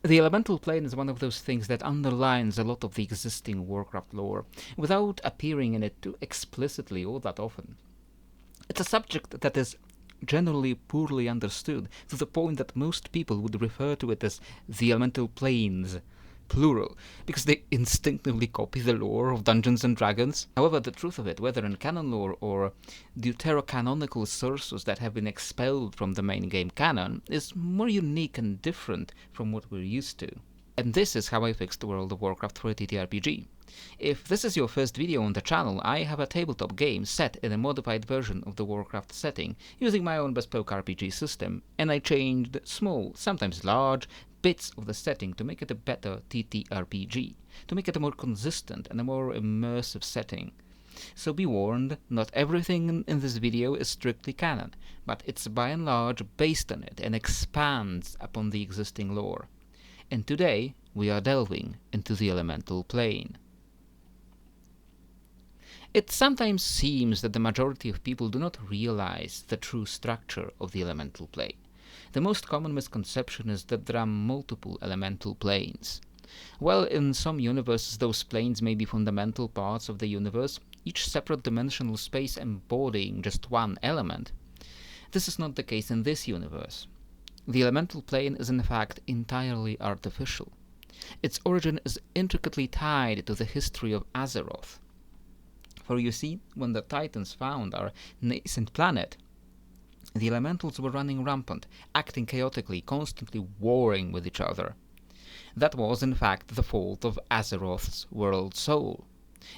The elemental plane is one of those things that underlines a lot of the existing Warcraft lore, without appearing in it too explicitly all that often. It's a subject that is generally poorly understood, to the point that most people would refer to it as the elemental planes, plural, because they instinctively copy the lore of Dungeons and Dragons. However, the truth of it, whether in canon lore or deuterocanonical sources that have been expelled from the main game canon, is more unique and different from what we're used to. And this is how I fixed the World of Warcraft for a TTRPG. If this is your first video on the channel, I have a tabletop game set in a modified version of the Warcraft setting, using my own bespoke RPG system, and I changed small, sometimes large, bits of the setting to make it a better TTRPG, to make it a more consistent and a more immersive setting. So be warned, not everything in this video is strictly canon, but it's by and large based on it and expands upon the existing lore. And today, we are delving into the elemental plane. It sometimes seems that the majority of people do not realize the true structure of the elemental plane. The most common misconception is that there are multiple elemental planes. While in some universes those planes may be fundamental parts of the universe, each separate dimensional space embodying just one element, this is not the case in this universe. The elemental plane is in fact entirely artificial. Its origin is intricately tied to the history of Azeroth. For you see, when the Titans found our nascent planet, the elementals were running rampant, acting chaotically, constantly warring with each other. That was, in fact, the fault of Azeroth's world soul.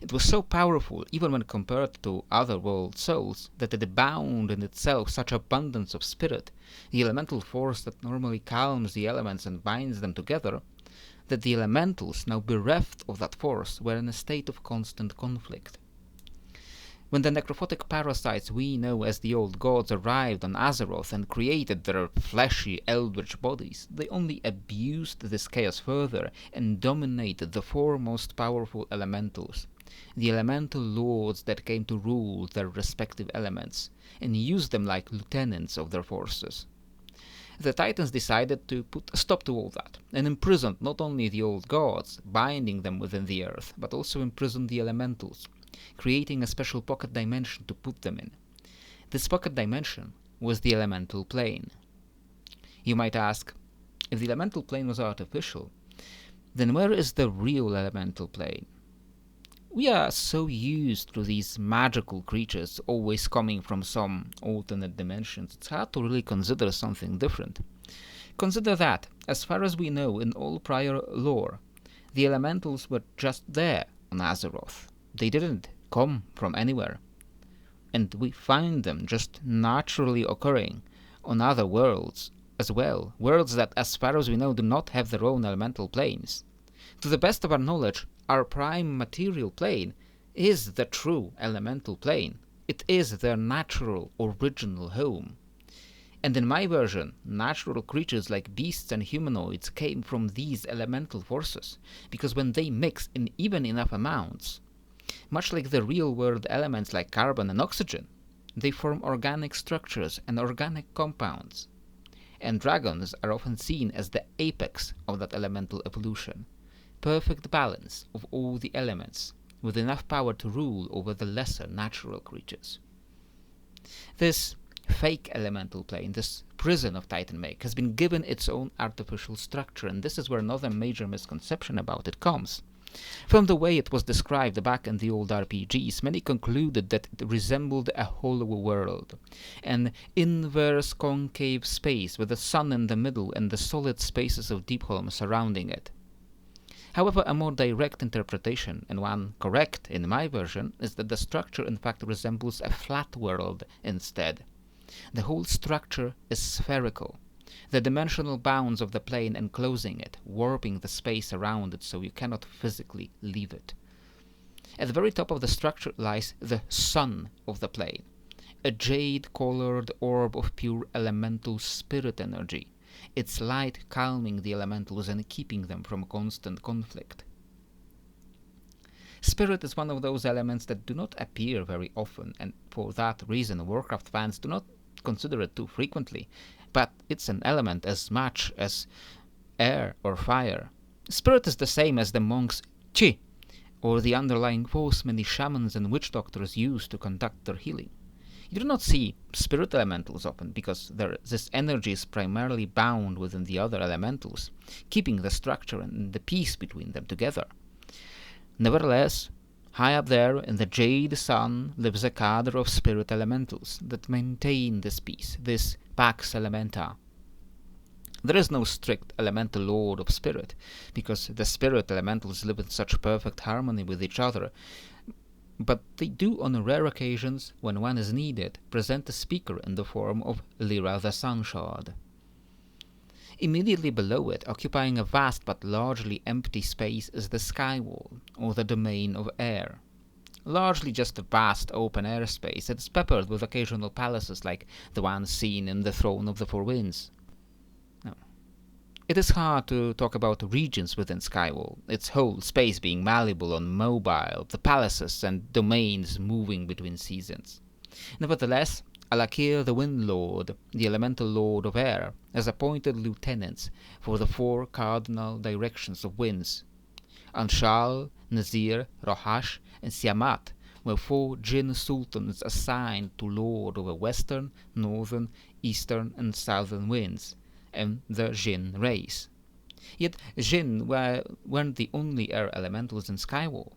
It was so powerful, even when compared to other world souls, that it bound in itself such abundance of spirit, the elemental force that normally calms the elements and binds them together, that the elementals, now bereft of that force, were in a state of constant conflict. When the necrophotic parasites we know as the old gods arrived on Azeroth and created their fleshy eldritch bodies, they only abused this chaos further and dominated the four most powerful elementals, the elemental lords that came to rule their respective elements, and used them like lieutenants of their forces. The Titans decided to put a stop to all that, and imprisoned not only the old gods, binding them within the earth, but also imprisoned the elementals, creating a special pocket dimension to put them in. This pocket dimension was the elemental plane. You might ask, if the elemental plane was artificial, then where is the real elemental plane? We are so used to these magical creatures always coming from some alternate dimensions, it's hard to really consider something different. Consider that, as far as we know in all prior lore, the elementals were just there on Azeroth. They didn't come from anywhere. And we find them just naturally occurring on other worlds as well, worlds that, as far as we know, do not have their own elemental planes. To the best of our knowledge, our prime material plane is the true elemental plane. It is their natural, original home. And in my version, natural creatures like beasts and humanoids came from these elemental forces, because when they mix in even enough amounts, much like the real-world elements like carbon and oxygen, they form organic structures and organic compounds. And dragons are often seen as the apex of that elemental evolution. Perfect balance of all the elements, with enough power to rule over the lesser natural creatures. This fake elemental plane, this prison of Titan make, has been given its own artificial structure, and this is where another major misconception about it comes. From the way it was described back in the old RPGs, many concluded that it resembled a hollow world, an inverse concave space with the sun in the middle and the solid spaces of Deepholm surrounding it. However, a more direct interpretation, and one correct in my version, is that the structure in fact resembles a flat world instead. The whole structure is spherical, the dimensional bounds of the plane enclosing it, warping the space around it so you cannot physically leave it. At the very top of the structure lies the sun of the plane, a jade-colored orb of pure elemental spirit energy, its light calming the elementals and keeping them from constant conflict. Spirit is one of those elements that do not appear very often, and for that reason Warcraft fans do not consider it too frequently, but it's an element as much as air or or fire. Spirit is the same as the monk's chi, or the underlying force many shamans and witch doctors use to conduct their healing. You do not see spirit elementals often, because this energy is primarily bound within the other elementals, keeping the structure and the peace between them together. Nevertheless, high up there in the jade sun lives a cadre of spirit elementals that maintain this peace, this pax elementa. There is no strict elemental lord of spirit, because the spirit elementals live in such perfect harmony with each other, but they do on rare occasions, when one is needed, present a speaker in the form of Lyra the Sunshard. Immediately below it, occupying a vast but largely empty space, is the Skywall, or the domain of air. Largely just a vast open air space that is peppered with occasional palaces like the one seen in the Throne of the Four Winds. It is hard to talk about regions within Skywall, its whole space being malleable and mobile, the palaces and domains moving between seasons. Nevertheless, Alakir the Wind Lord, the elemental lord of air, has appointed lieutenants for the 4 cardinal directions of winds. Anshal, Nazir, Rohash, and Siamat were 4 Jinn sultans assigned to lord over western, northern, eastern, and southern winds, and the Jinn race. Yet Jinn weren't the only air elementals in Skywall.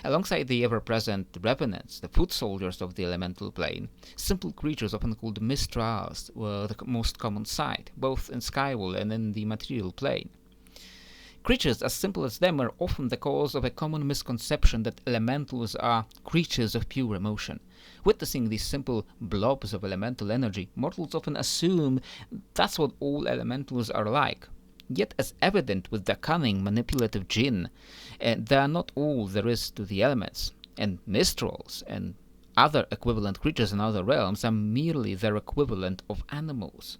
Alongside the ever-present revenants, the foot soldiers of the elemental plane, simple creatures often called Mistrals were the most common sight, both in Skywall and in the material plane. Creatures as simple as them are often the cause of a common misconception that elementals are creatures of pure emotion. Witnessing these simple blobs of elemental energy, mortals often assume that's what all elementals are like. Yet, as evident with the cunning, manipulative Jinn, they are not all there is to the elements, and Mistrals and other equivalent creatures in other realms are merely their equivalent of animals.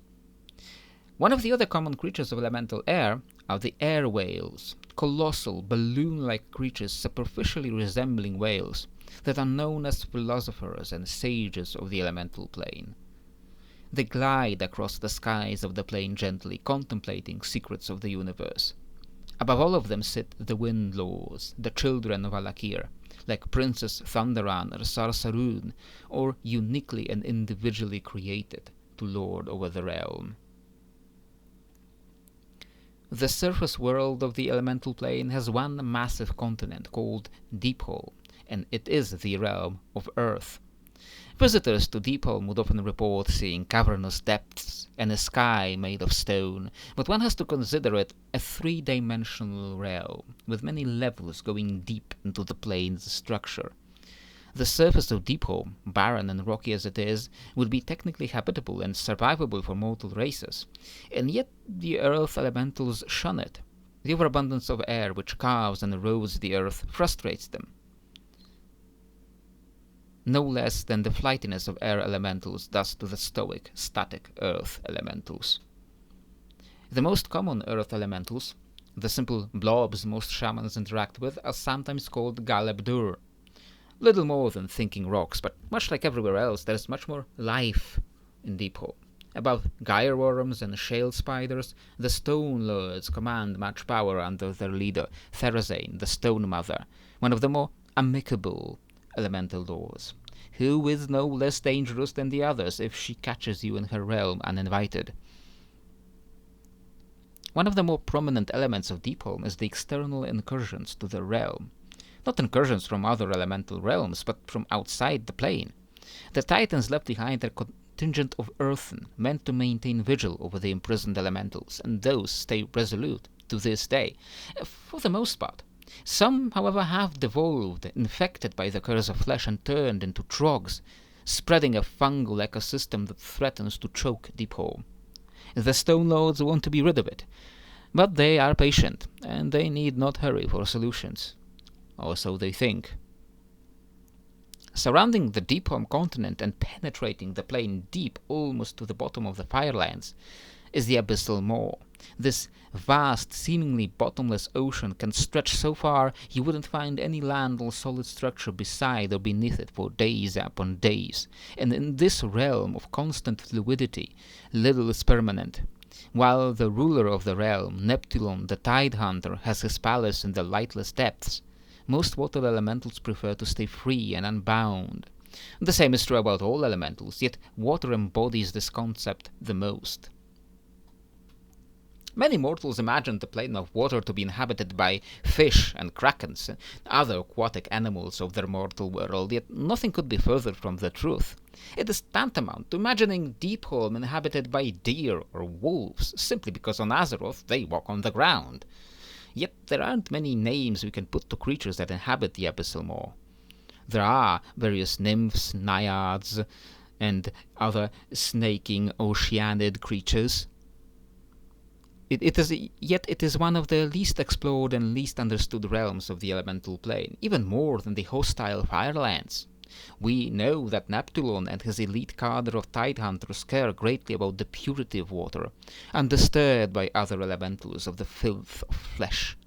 One of the other common creatures of elemental air are the air whales, colossal, balloon-like creatures superficially resembling whales that are known as philosophers and sages of the elemental plane. They glide across the skies of the plane gently, contemplating secrets of the universe. Above all of them sit the Wind Lords, the children of Alakir, like Princess Thunderan or Sarsaroon, or uniquely and individually created to lord over the realm. The surface world of the elemental plane has one massive continent called Deepholm, and it is the realm of Earth. Visitors to Deepholm would often report seeing cavernous depths and a sky made of stone, but one has to consider it a 3-dimensional realm, with many levels going deep into the plane's structure. The surface of Deepholm, barren and rocky as it is, would be technically habitable and survivable for mortal races, and yet the earth elementals shun it. The overabundance of air which carves and erodes the earth frustrates them, no less than the flightiness of air elementals does to the stoic, static earth elementals. The most common earth elementals, the simple blobs most shamans interact with, are sometimes called Galeb-Dur. Little more than thinking rocks, but much like everywhere else, there is much more life in Deepholm. Above gyre worms and shale spiders, the Stone Lords command much power under their leader, Therazane, the Stone Mother, one of the more amicable elemental lords, who is no less dangerous than the others if she catches you in her realm uninvited. One of the more prominent elements of Deepholm is the external incursions to the realm. Not incursions from other elemental realms, but from outside the plane. The Titans left behind their contingent of earthen, meant to maintain vigil over the imprisoned elementals, and those stay resolute to this day, for the most part. Some, however, have devolved, infected by the curse of flesh, and turned into trogs, spreading a fungal ecosystem that threatens to choke Deepholm. The Stone Lords want to be rid of it, but they are patient, and they need not hurry for solutions. Or so they think. Surrounding the Deepholm continent and penetrating the plane deep almost to the bottom of the Firelands is the Abyssal Maw. This vast, seemingly bottomless ocean can stretch so far you wouldn't find any land or solid structure beside or beneath it for days upon days. And in this realm of constant fluidity, little is permanent. While the ruler of the realm, Neptulon the Tide Hunter, has his palace in the lightless depths, most water elementals prefer to stay free and unbound. The same is true about all elementals, yet water embodies this concept the most. Many mortals imagine the plane of water to be inhabited by fish and krakens and other aquatic animals of their mortal world, yet nothing could be further from the truth. It is tantamount to imagining Deepholm inhabited by deer or wolves, simply because on Azeroth they walk on the ground. Yet there aren't many names we can put to creatures that inhabit the Abyssal Maw. There are various nymphs, naiads, and other snaking oceanid creatures. Yet it is one of the least explored and least understood realms of the elemental plane, even more than the hostile Firelands. We know that Neptulon and his elite cadre of Tidehunters care greatly about the purity of water, undisturbed by other elementals of the filth of flesh.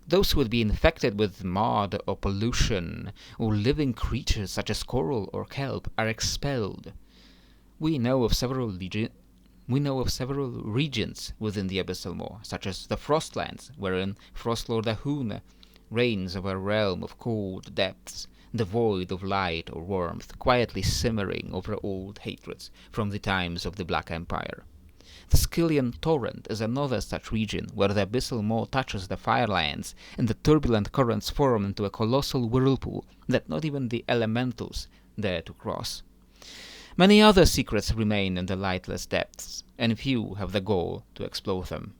Those who would be infected with mud or pollution, or living creatures such as coral or kelp, are expelled. We know of several regions within the Abyssal Maw, such as the Frostlands, wherein Frostlord Ahuna reigns over a realm of cold depths, devoid of light or warmth, quietly simmering over old hatreds from the times of the Black Empire. The Scythian Torrent is another such region, where the Abyssal Maw touches the Firelands, and the turbulent currents form into a colossal whirlpool that not even the elementals dare to cross. Many other secrets remain in the lightless depths, and few have the gall to explore them.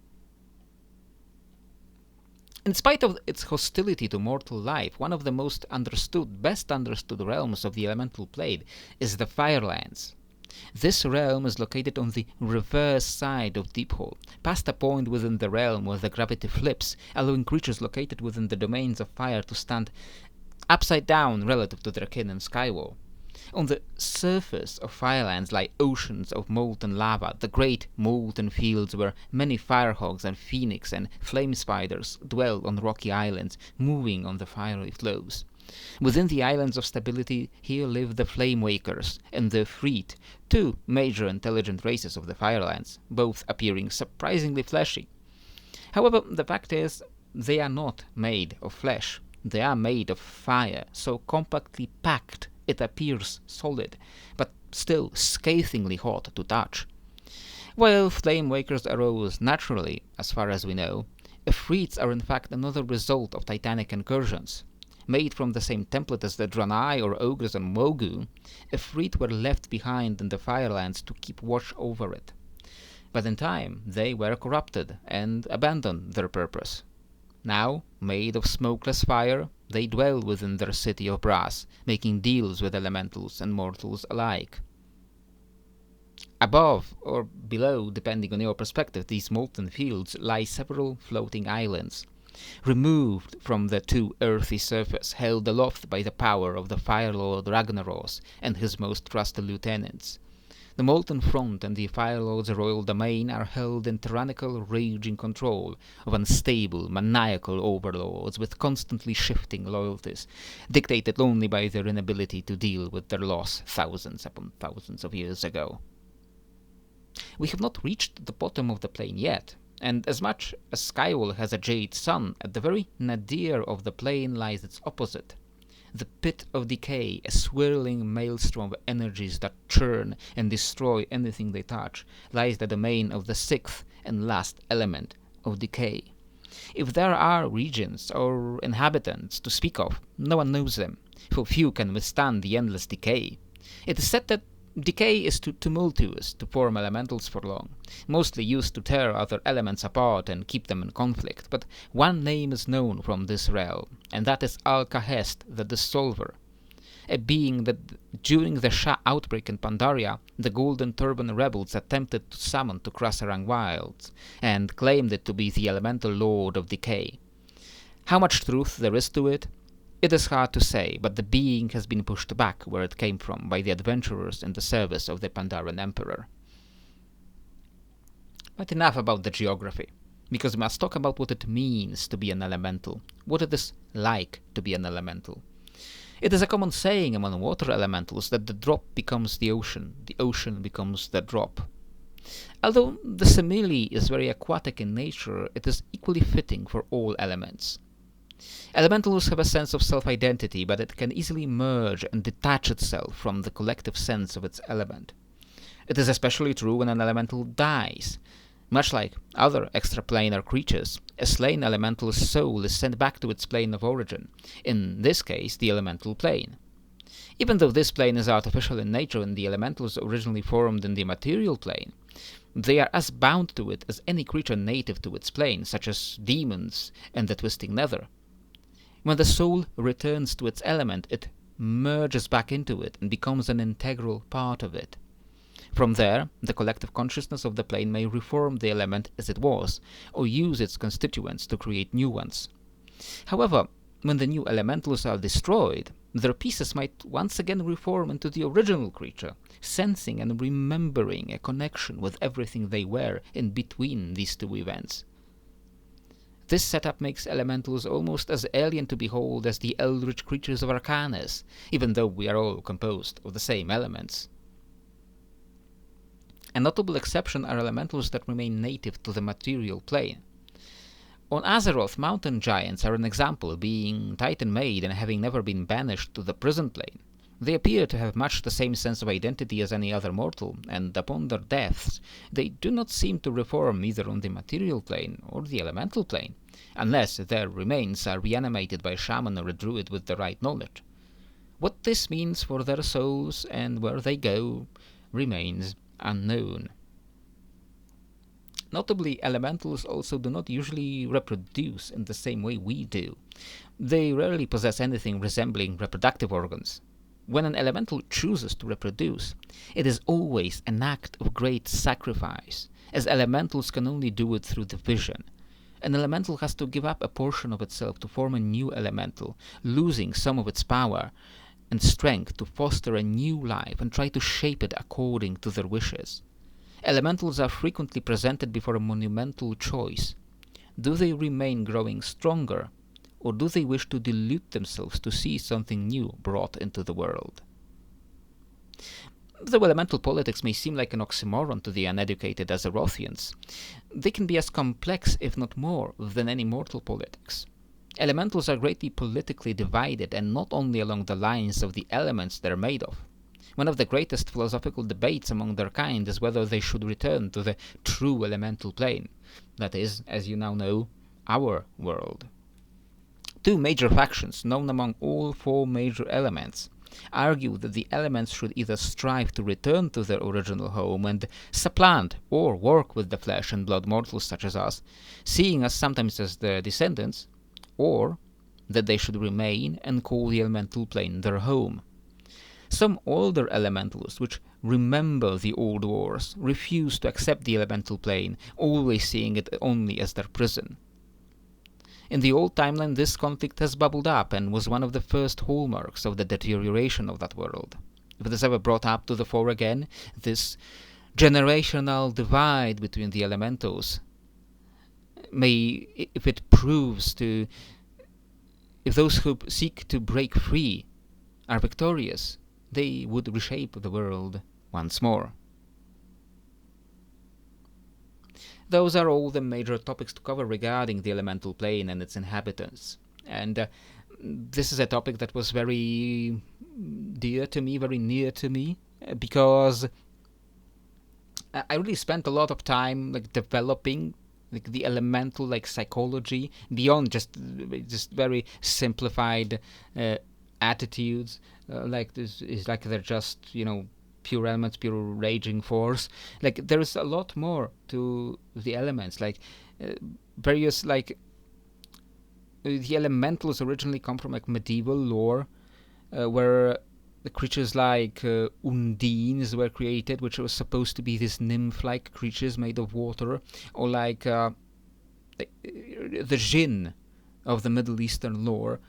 In spite of its hostility to mortal life, one of the best understood realms of the elemental plane is the Firelands. This realm is located on the reverse side of Deepholm, past a point within the realm where the gravity flips, allowing creatures located within the domains of fire to stand upside down relative to their kin in Skywall. On the surface of Firelands lie oceans of molten lava, the great molten fields where many firehogs and phoenix and flame spiders dwell on rocky islands, moving on the fiery flows. Within the Islands of Stability, here live the Flame Wakers and the Freet, two major intelligent races of the Firelands, both appearing surprisingly fleshy. However, the fact is, they are not made of flesh. They are made of fire, so compactly packed it appears solid, but still scathingly hot to touch. While Flame Wakers arose naturally, as far as we know, Efreets are in fact another result of titanic incursions. Made from the same template as the Draenei or Ogres on Mogu, Efreet were left behind in the Firelands to keep watch over it. But in time, they were corrupted and abandoned their purpose. Now, made of smokeless fire, they dwell within their city of brass, making deals with elementals and mortals alike. Above or below, depending on your perspective, these molten fields lie several floating islands, removed from the too earthy surface, held aloft by the power of the Firelord Ragnaros and his most trusted lieutenants. The Molten Front and the Firelord's royal domain are held in tyrannical, raging control of unstable, maniacal overlords with constantly shifting loyalties, dictated only by their inability to deal with their loss thousands upon thousands of years ago. We have not reached the bottom of the plane yet, and as much as Skywall has a jade sun, at the very nadir of the plane lies its opposite. The pit of decay, a swirling maelstrom of energies that churn and destroy anything they touch, lies the domain of the sixth and last element of decay. If there are regions or inhabitants to speak of, no one knows them, for few can withstand the endless decay. It is said that decay is too tumultuous to form elementals for long, mostly used to tear other elements apart and keep them in conflict, but one name is known from this realm, and that is Al-Kahest the Dissolver, a being that during the Shah outbreak in Pandaria, the Golden Turban rebels attempted to summon to Krasarang Wilds, and claimed it to be the elemental lord of decay. How much truth there is to it is hard to say, but the being has been pushed back where it came from by the adventurers in the service of the Pandaren Emperor. But enough about the geography, because we must talk about what it means to be an elemental, what it is like to be an elemental. It is a common saying among water elementals that the drop becomes the ocean becomes the drop. Although the simile is very aquatic in nature, it is equally fitting for all elements. Elementals have a sense of self-identity, but it can easily merge and detach itself from the collective sense of its element. It is especially true when an elemental dies. Much like other extraplanar creatures, a slain elemental's soul is sent back to its plane of origin, in this case the elemental plane. Even though this plane is artificial in nature and the elementals originally formed in the material plane, they are as bound to it as any creature native to its plane, such as demons and the twisting nether. When the soul returns to its element, it merges back into it and becomes an integral part of it. From there, the collective consciousness of the plane may reform the element as it was, or use its constituents to create new ones. However, when the new elementals are destroyed, their pieces might once again reform into the original creature, sensing and remembering a connection with everything they were in between these two events. This setup makes elementals almost as alien to behold as the eldritch creatures of Arcanus, even though we are all composed of the same elements. A notable exception are elementals that remain native to the material plane. On Azeroth, mountain giants are an example, being Titan-made and having never been banished to the prison plane. They appear to have much the same sense of identity as any other mortal, and upon their deaths, they do not seem to reform either on the material plane or the elemental plane, unless their remains are reanimated by a shaman or a druid with the right knowledge. What this means for their souls and where they go remains unknown. Notably, elementals also do not usually reproduce in the same way we do. They rarely possess anything resembling reproductive organs. When an elemental chooses to reproduce, it is always an act of great sacrifice, as elementals can only do it through division. An elemental has to give up a portion of itself to form a new elemental, losing some of its power and strength to foster a new life and try to shape it according to their wishes. Elementals are frequently presented before a monumental choice. Do they remain growing stronger, or do they wish to dilute themselves to see something new brought into the world? Though elemental politics may seem like an oxymoron to the uneducated Azerothians, they can be as complex, if not more, than any mortal politics. Elementals are greatly politically divided, and not only along the lines of the elements they're made of. One of the greatest philosophical debates among their kind is whether they should return to the true elemental plane, that is, as you now know, our world. Two major factions, known among all four major elements, argue that the elements should either strive to return to their original home and supplant or work with the flesh and blood mortals such as us, seeing us sometimes as their descendants, or that they should remain and call the elemental plane their home. Some older elementals, which remember the old wars, refuse to accept the elemental plane, always seeing it only as their prison. In the old timeline, this conflict has bubbled up and was one of the first hallmarks of the deterioration of that world. If it is ever brought up to the fore again, this generational divide between the elementals may, if those who seek to break free are victorious, they would reshape the world once more. Those are all the major topics to cover regarding the elemental plane and its inhabitants. And this is a topic that was very dear to me, very near to me, because I really spent a lot of time developing the elemental psychology beyond just very simplified attitudes, this is they're just pure elements, pure raging force. There is a lot more to the elements, various the elementals originally come from medieval lore, where the creatures like undines were created, which were supposed to be these nymph-like creatures made of water, or the jinn of the Middle Eastern lore.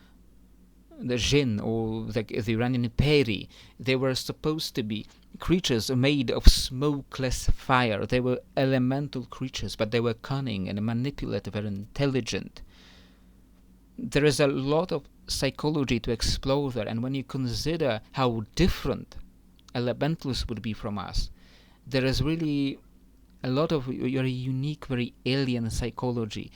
The jinn, or the Iranian peri, they were supposed to be creatures made of smokeless fire. They were elemental creatures, but they were cunning and manipulative and intelligent. There is a lot of psychology to explore there, and when you consider how different elementals would be from us, there is really a lot of your unique, very alien psychology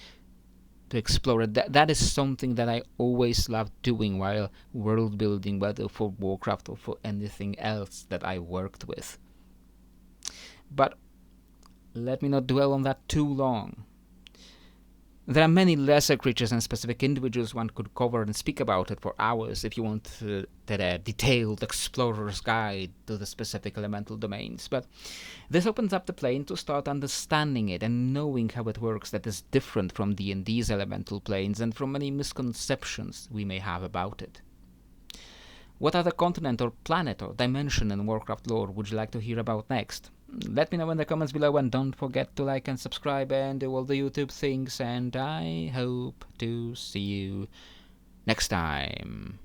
to explore it. That is something that I always loved doing while world building, whether for Warcraft or for anything else that I worked with. But let me not dwell on that too long. There are many lesser creatures and specific individuals one could cover and speak about it for hours if you want that detailed explorer's guide to the specific elemental domains, but this opens up the plane to start understanding it and knowing how it works that is different from D&D's elemental planes and from many misconceptions we may have about it. What other continent or planet or dimension in Warcraft lore would you like to hear about next? Let me know in the comments below, and don't forget to like and subscribe and do all the YouTube things, and I hope to see you next time.